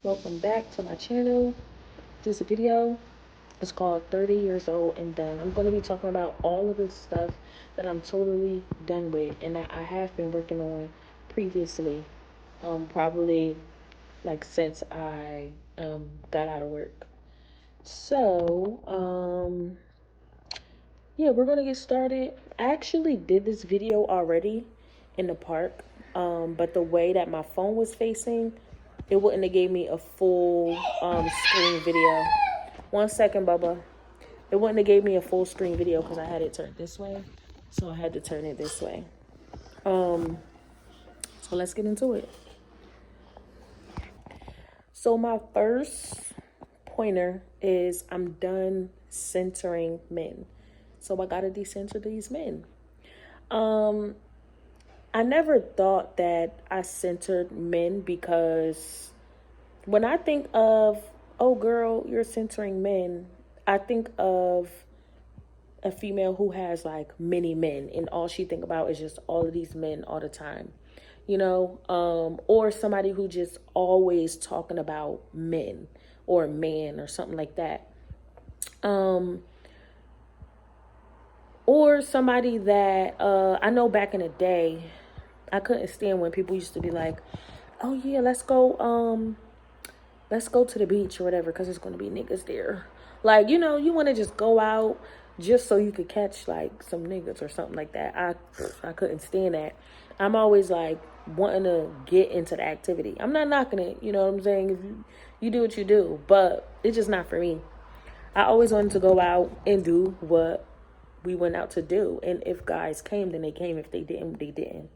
Welcome back to my channel. This video is called 30 Years Old and Done. I'm going to be talking about all of the stuff that I'm totally done with and that I have been working on previously. Probably like since I got out of work. So, yeah, we're going to get started. I actually did this video already in the park, but the way that my phone was facing, it wouldn't have gave me a full screen video. 1 second, Bubba. It wouldn't have gave me a full screen video because I had it turned this way. So I had to turn it this way. So let's get into it. So my first pointer is I'm done centering men. So I gotta decenter these men. I never thought that I centered men because when I think of, oh girl, you're centering men, I think of a female who has like many men and all she think about is just all of these men all the time, or somebody who just always talking about men or a man or something like that. Or somebody that I know back in the day, I couldn't stand when people used to be like, "Oh yeah, let's go to the beach or whatever, because there's gonna be niggas there." Like, you want to just go out just so you could catch like some niggas or something like that. I couldn't stand that. I'm always like wanting to get into the activity. I'm not knocking it, you know what I'm saying? If you do what you do, but it's just not for me. I always wanted to go out and do what we went out to do. And if guys came, then they came. If they didn't, they didn't.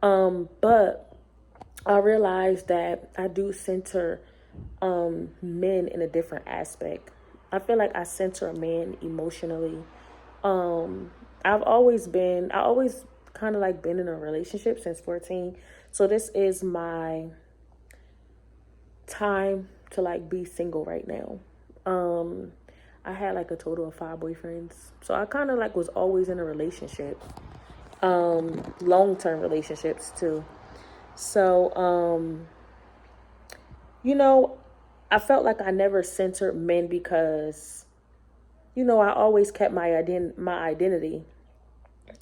But I realized that I do center men in a different aspect. I feel like I center a man emotionally. I always kind of like been in a relationship since 14. So this is my time to like be single right now. I had like a total of 5 boyfriends. So I kind of like was always in a relationship. Long-term relationships too. So, I felt like I never centered men because, I always kept my identity.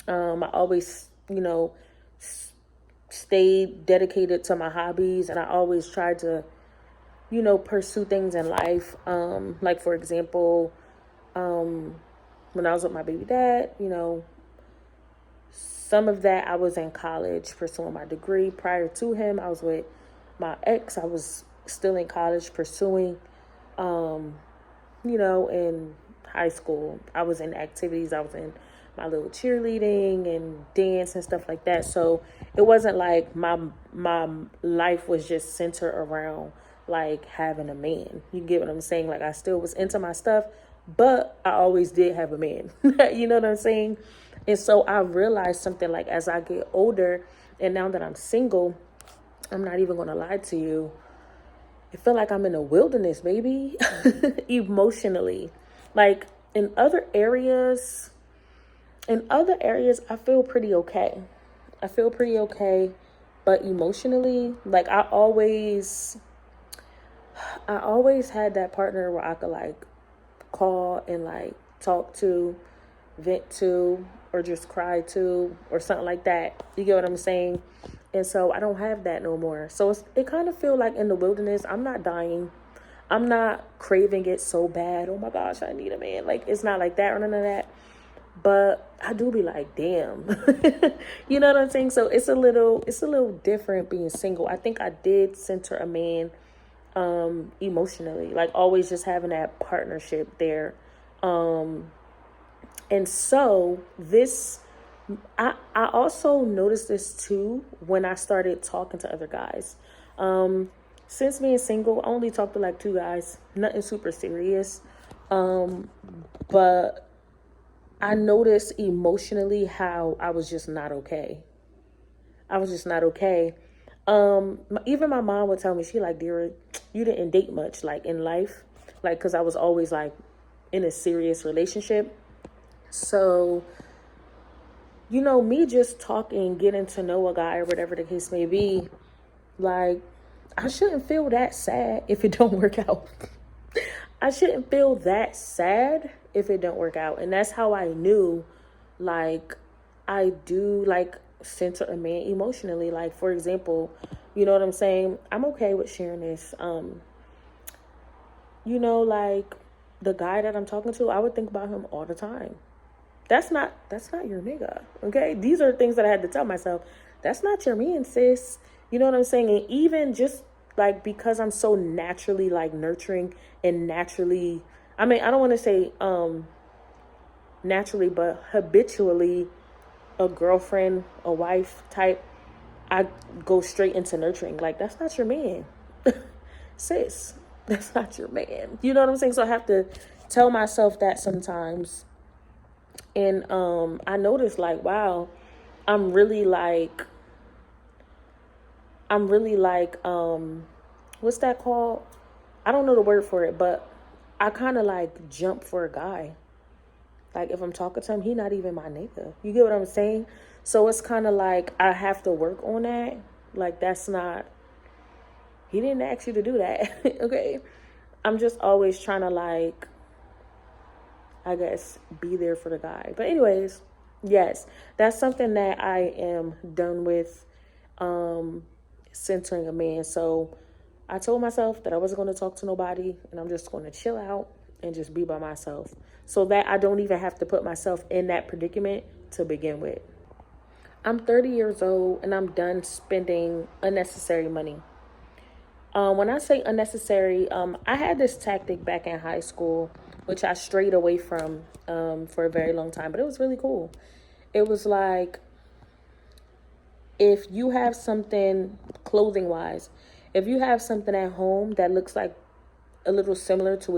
I always, stayed dedicated to my hobbies, and I always tried to, pursue things in life. Like for example, when I was with my baby dad, some of that I was in college pursuing my degree. Prior to him, I was with my ex. I was still in college pursuing, in high school. I was in activities. I was in my little cheerleading and dance and stuff like that. So it wasn't like my life was just centered around like having a man. You get what I'm saying? Like I still was into my stuff, but I always did have a man. You know what I'm saying? And so I realized something like as I get older and now that I'm single, I'm not even going to lie to you. I feel like I'm in a wilderness, baby, emotionally. Like in other areas, I feel pretty okay. But emotionally, like I always had that partner where I could like call and like talk to, vent to, or just cry to, or something like that. You get what I'm saying? And so I don't have that no more. So it kind of feel like in the wilderness, I'm not dying. I'm not craving it so bad. Oh my gosh, I need a man. Like it's not like that or none of that. But I do be like, damn. You know what I'm saying? So it's a little different being single. I think I did center a man emotionally, like always just having that partnership there. And so I also noticed this too when I started talking to other guys. Since being single, I only talked to like 2 guys, nothing super serious. But I noticed emotionally how I was just not okay. I was just not okay. Even my mom would tell me, she like, Dira, you didn't date much like in life, like because I was always like in a serious relationship. So, me just talking, getting to know a guy or whatever the case may be, like I shouldn't feel that sad if it don't work out. I shouldn't feel that sad if it don't work out. And that's how I knew, like, I do, like, center a man emotionally. Like, for example, you know what I'm saying? I'm okay with sharing this. Like, the guy that I'm talking to, I would think about him all the time. That's not your nigga, okay? These are things that I had to tell myself. That's not your man, sis. You know what I'm saying? And even just, like, because I'm so naturally, like, nurturing and naturally, I mean, I don't want to say naturally, but habitually a girlfriend, a wife type, I go straight into nurturing. Like, that's not your man. Sis, that's not your man. You know what I'm saying? So I have to tell myself that sometimes. And I noticed, like, wow, I'm really like what's that called? I don't know the word for it, but I kind of like jump for a guy. Like, if I'm talking to him, he not even my nigga. You get what I'm saying? So it's kind of like I have to work on that. Like, that's not, he didn't ask you to do that. Okay? I'm just always trying to, like, I guess, be there for the guy. But anyways, yes, that's something that I am done with, centering a man. So I told myself that I wasn't going to talk to nobody, and I'm just going to chill out and just be by myself, so that I don't even have to put myself in that predicament to begin with. I'm 30 years old, and I'm done spending unnecessary money. When I say unnecessary, I had this tactic back in high school, which I strayed away from for a very long time, but it was really cool. It was like, if you have something clothing wise, if you have something at home that looks like a little similar to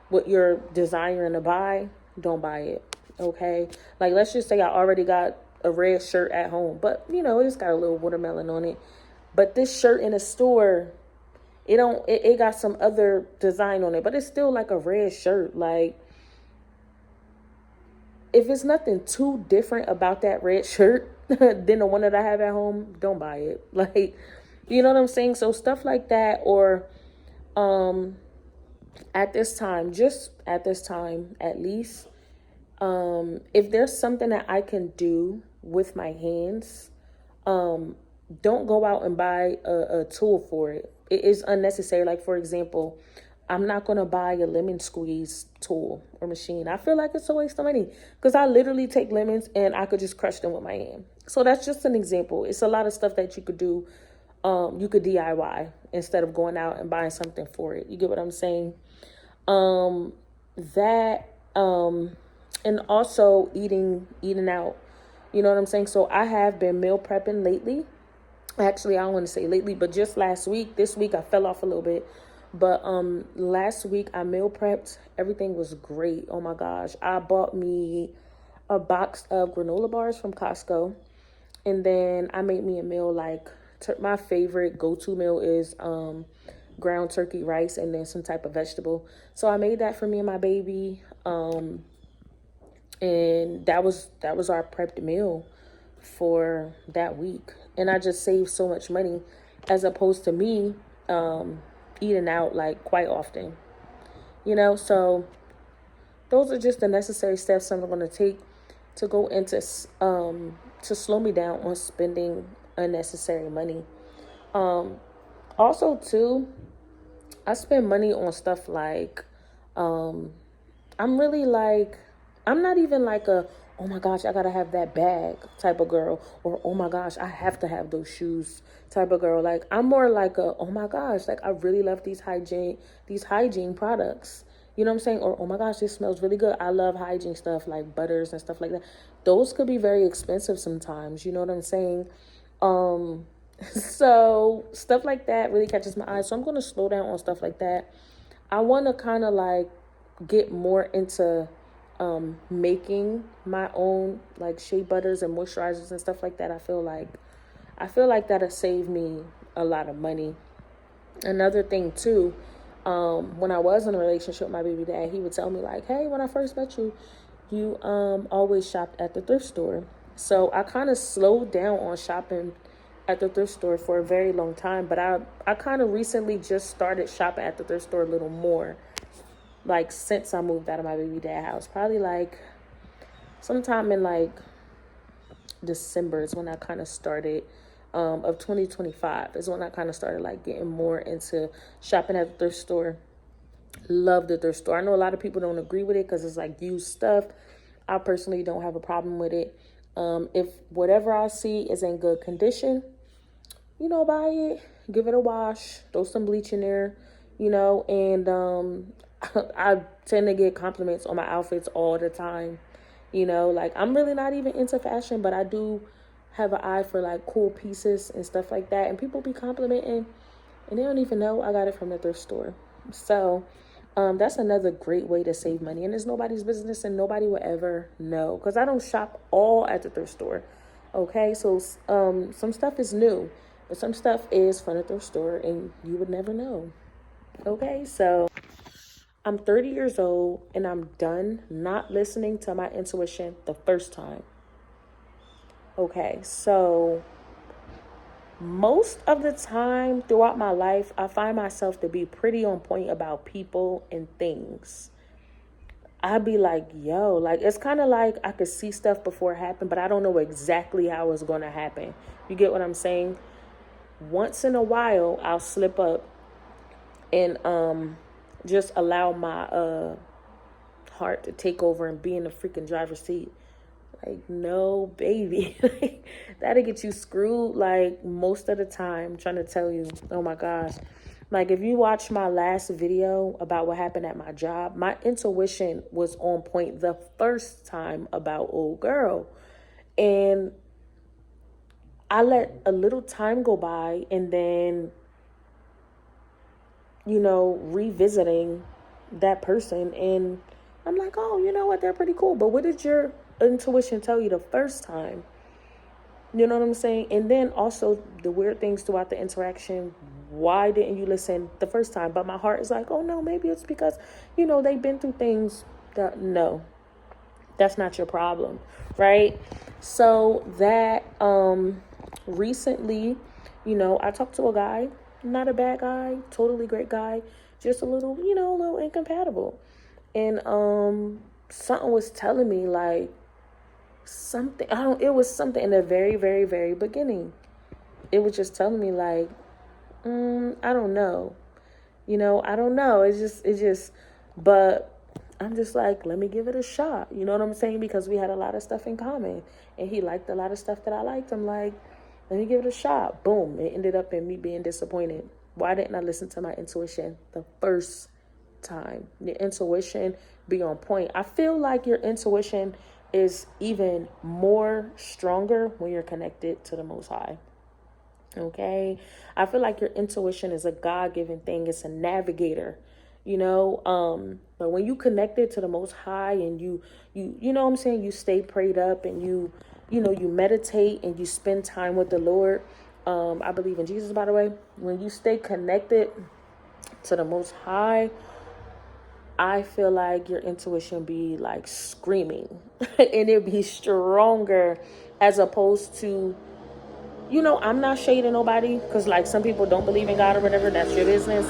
what you're desiring to buy, don't buy it. Okay? Like, let's just say I already got a red shirt at home, but it's got a little watermelon on it. But this shirt in a store, it got some other design on it, but it's still like a red shirt. Like, if it's nothing too different about that red shirt than the one that I have at home, don't buy it. Like, you know what I'm saying? So stuff like that, or at this time at least, if there's something that I can do with my hands, don't go out and buy a tool for it. It is unnecessary. Like, for example, I'm not going to buy a lemon squeeze tool or machine. I feel like it's a waste of money, because I literally take lemons and I could just crush them with my hand. So that's just an example. It's a lot of stuff that you could do. You could DIY instead of going out and buying something for it. You get what I'm saying? And also eating out. You know what I'm saying? So I have been meal prepping lately. Actually, I don't want to say lately, but just last week. This week I fell off a little bit. But last week I meal prepped. Everything was great. Oh my gosh. I bought me a box of granola bars from Costco. And then I made me a meal. Like, my favorite go-to meal is ground turkey, rice, and then some type of vegetable. So I made that for me and my baby. And that was our prepped meal for that week. And I just saved so much money, as opposed to me eating out, like, quite often. So those are just the necessary steps I'm going to take to go into to slow me down on spending unnecessary money. Also too, I spend money on stuff like, I'm not even like a, oh my gosh, I gotta have that bag type of girl, or oh my gosh, I have to have those shoes type of girl. Like, I'm more like a, oh my gosh, like, I really love these hygiene products. You know what I'm saying? Or, oh my gosh, this smells really good. I love hygiene stuff, like butters and stuff like that. Those could be very expensive sometimes. You know what I'm saying? So stuff like that really catches my eye. So I'm going to slow down on stuff like that. I want to kind of like get more into making my own, like, shea butters and moisturizers and stuff like that. I feel like that'll save me a lot of money. Another thing too, when I was in a relationship with my baby dad, he would tell me, like, hey, when I first met you, you always shopped at the thrift store. So I kind of slowed down on shopping at the thrift store for a very long time, but I kind of recently just started shopping at the thrift store a little more, like since I moved out of my baby dad house. Probably like sometime in like December is when I kind of started, of 2025 is when I kind of started like getting more into shopping at the thrift store. Love the thrift store. I know a lot of people don't agree with it because it's like used stuff. I personally don't have a problem with it. If whatever I see is in good condition, buy it, give it a wash, throw some bleach in there, and I tend to get compliments on my outfits all the time. Like I'm really not even into fashion, but I do have an eye for like cool pieces and stuff like that. And people be complimenting and they don't even know I got it from the thrift store. So that's another great way to save money. And it's nobody's business and nobody will ever know because I don't shop all at the thrift store. Okay, so some stuff is new, but some stuff is from the thrift store and you would never know. Okay, so I'm 30 years old and I'm done not listening to my intuition the first time. Okay, so most of the time throughout my life, I find myself to be pretty on point about people and things. I'd be like, yo, like it's kind of like I could see stuff before it happened, but I don't know exactly how it's going to happen. You get what I'm saying? Once in a while, I'll slip up and just allow my heart to take over and be in the freaking driver's seat. Like, no, baby. That'll get you screwed, like, most of the time. I'm trying to tell you. Oh, my gosh. Like, if you watch my last video about what happened at my job, my intuition was on point the first time about old girl. And I let a little time go by and then, revisiting that person. And I'm like, oh, you know what? They're pretty cool. But what did your intuition tell you the first time? You know what I'm saying? And then also the weird things throughout the interaction. Why didn't you listen the first time? But my heart is like, oh no, maybe it's because, they've been through things that, no, that's not your problem. Right? So that, recently, I talked to a guy, not a bad guy, totally great guy, just a little, a little incompatible. And, something was telling me like, it was something in the very, very, very beginning. It was just telling me like, I don't know. I don't know. But I'm just like, let me give it a shot. You know what I'm saying? Because we had a lot of stuff in common and he liked a lot of stuff that I liked. I'm like, let me give it a shot. Boom. It ended up in me being disappointed. Why didn't I listen to my intuition the first time? Your intuition be on point. I feel like your intuition is even more stronger when you're connected to the Most High. Okay, I feel like your intuition is a God-given thing. It's a navigator, but when you connected to the Most High and you know what I'm saying, you stay prayed up and you meditate and you spend time with the Lord. I believe in Jesus, by the way. When you stay connected to the Most High, I feel like your intuition be like screaming and it be stronger as opposed to, I'm not shading nobody because like some people don't believe in God or whatever. That's your business.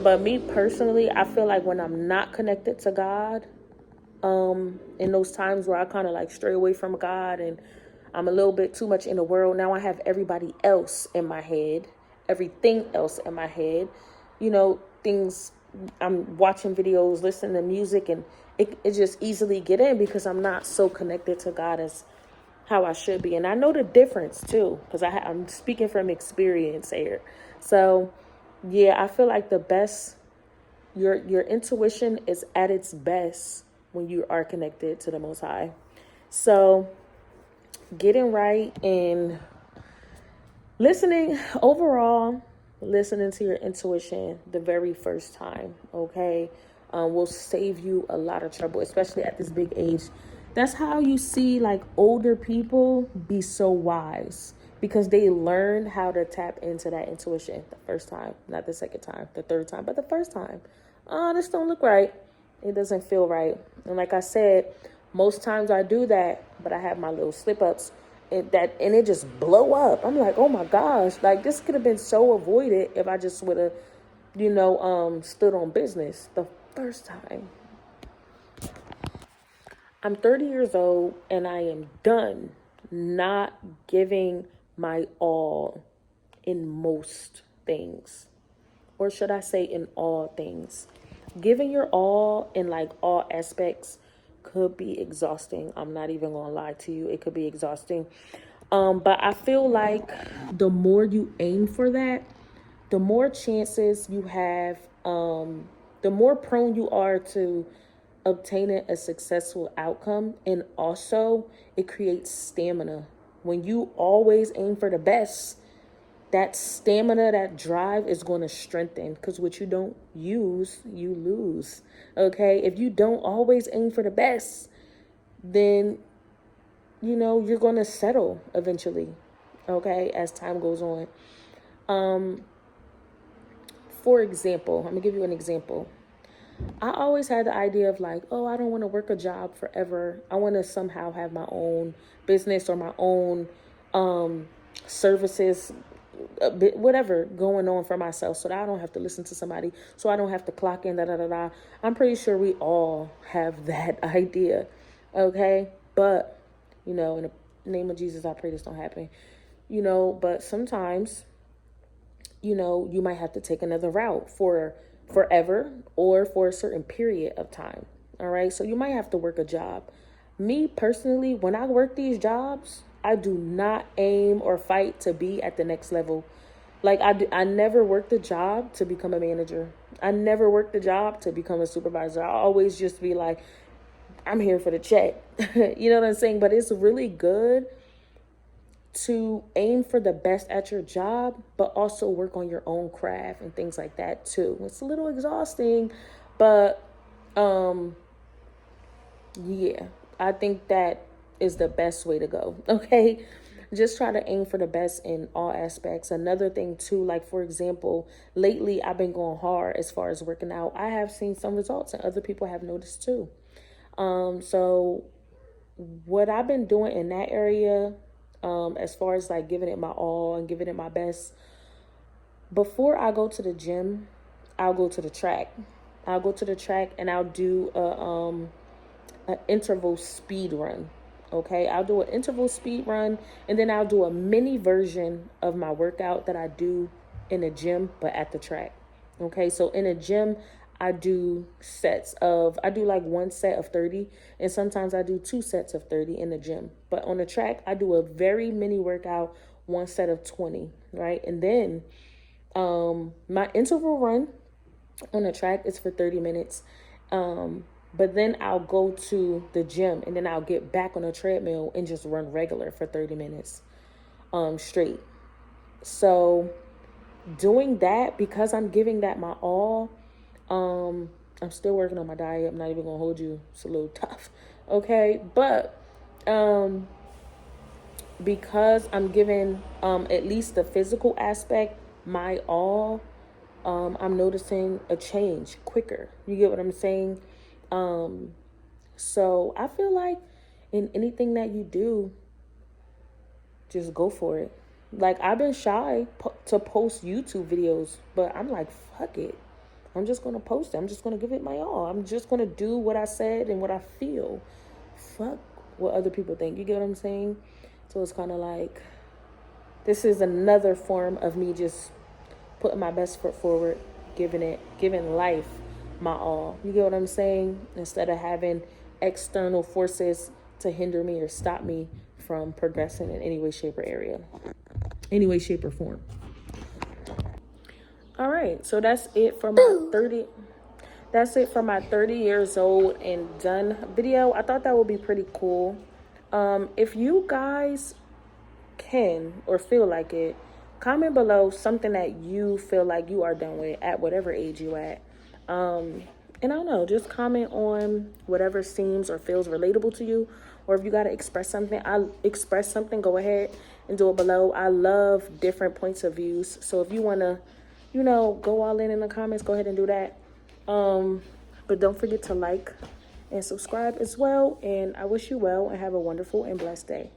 But me personally, I feel like when I'm not connected to God, in those times where I kind of like stray away from God and I'm a little bit too much in the world. Now I have everybody else in my head, everything else in my head, things. I'm watching videos, listening to music, and it just easily get in because I'm not so connected to God as how I should be. And I know the difference too, because I'm speaking from experience here. So yeah, I feel like the best, your intuition is at its best when you are connected to the Most High. So getting right and listening to your intuition the very first time, okay, will save you a lot of trouble, especially at this big age. That's how you see like older people be so wise because they learn how to tap into that intuition the first time, not the second time, the third time, but the first time. This don't look right. It doesn't feel right. And like I said, most times I do that, but I have my little slip ups and it just blow up. I'm like, oh my gosh, like this could have been so avoided if I just would have, stood on business the first time. I'm 30 years old and I am done not giving my all in most things. Or should I say in all things? Giving your all in like all aspects could be exhausting. I'm not even gonna lie to you. It could be exhausting. But I feel like the more you aim for that, the more chances you have, the more prone you are to obtaining a successful outcome. And also, it creates stamina. When you always aim for the best, that stamina, that drive is going to strengthen, because what you don't use, you lose. Okay? If you don't always aim for the best, then, you're going to settle eventually. Okay? As time goes on. For example, I'm going to give you an example. I always had the idea of like, oh, I don't want to work a job forever. I want to somehow have my own business or my own services, whatever going on for myself, so that I don't have to listen to somebody, so I don't have to clock in, I'm pretty sure we all have that idea. Okay. But, in the name of Jesus, I pray this don't happen, but sometimes, you might have to take another route for forever or for a certain period of time. All right. So you might have to work a job. Me personally, when I work these jobs, I do not aim or fight to be at the next level. Like I never worked a job to become a manager. I never worked a job to become a supervisor. I always just be like, I'm here for the check. You know what I'm saying? But it's really good to aim for the best at your job, but also work on your own craft and things like that too. It's a little exhausting, but yeah, I think that is the best way to go. Okay. Just try to aim for the best in all aspects. Another thing too, like for example, lately I've been going hard as far as working out. I have seen some results and other people have noticed too. So what I've been doing in that area, as far as like giving it my all and giving it my best, before I go to the gym, I'll go to the track. I'll go to the track and I'll do an interval speed run. Okay, I'll do an interval speed run, and then I'll do a mini version of my workout that I do in the gym, but at the track. Okay, so in a gym, I do like one set of 30, and sometimes I do 2 sets of 30 in the gym. But on the track, I do a very mini workout, 1 set of 20, right? And then my interval run on the track is for 30 minutes. But then I'll go to the gym and then I'll get back on a treadmill and just run regular for 30 minutes straight. So doing that, because I'm giving that my all, I'm still working on my diet. I'm not even gonna hold you. It's a little tough. Okay. But because I'm giving at least the physical aspect my all, I'm noticing a change quicker. You get what I'm saying? So I feel like in anything that you do, just go for it. Like I've been shy to post YouTube videos, but I'm like, fuck it. I'm just going to post it. I'm just going to give it my all. I'm just going to do what I said and what I feel. Fuck what other people think. You get what I'm saying? So it's kind of like, this is another form of me just putting my best foot forward, giving life my all. You get what I'm saying? Instead of having external forces to hinder me or stop me from progressing in any way, shape, or form. All right, so that's it for my 30. That's it for my 30 years old and done video. I thought that would be pretty cool. If you guys can or feel like it, comment below something that you feel like you are done with at whatever age you at. And I don't know, just comment on whatever seems or feels relatable to you. Or if you got to express something, go ahead and do it below. I love different points of views. So if you want to, go all in the comments, go ahead and do that. But don't forget to like and subscribe as well. And I wish you well and have a wonderful and blessed day.